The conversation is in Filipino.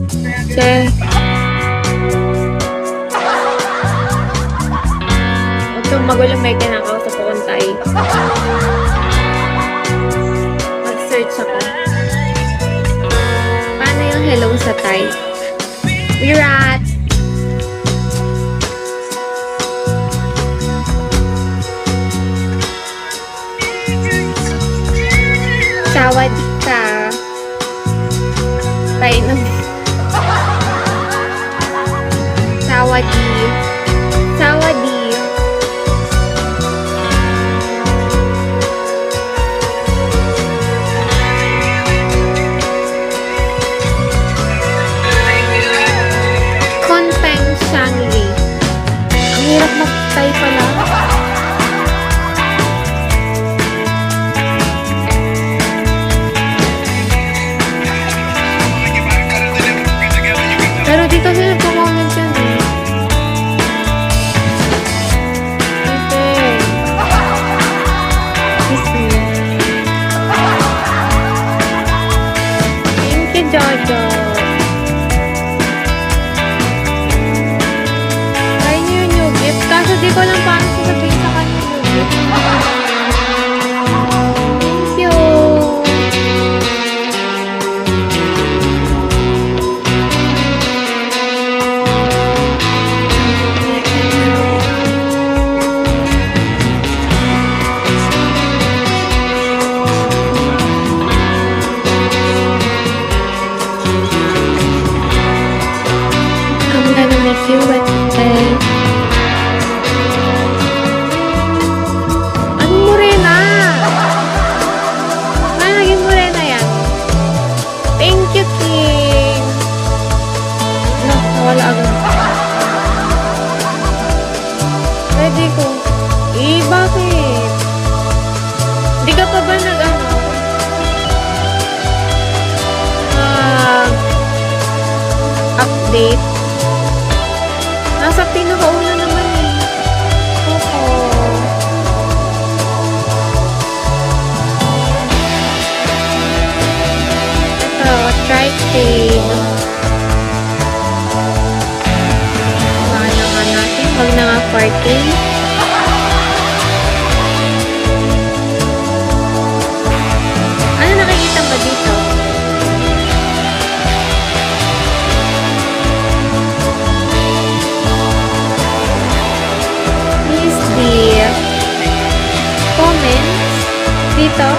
Che. Huwag kang magulang, may kinakausap akong Tay. Mag-search ako. Paano yung hello sa Tay? Virat! Sawadee ka. Tay na. Sawadee. Sawadee. Konpeng Shangli. Ang hirap mag-tay pala. Pero di kasi nagko-comment yan eh. Okay. Kiss me. Thank you, Jojo. Try niyo yung new gift. Kaso di ko lang paano sasabihin sa kanya yung new gift. Thank you. I'm gonna make you wet today. Anong morena? Ano naging morena yan? Thank you, King. Ano, nawala agad. Pwede ko. Bakit? Di ka pa ba update? Nasa pinakauna naman eh. Oo. Ito, tri-shade. Wala na nga natin. Wag na nga 40. Ano nakikita mo dito? Comments dito.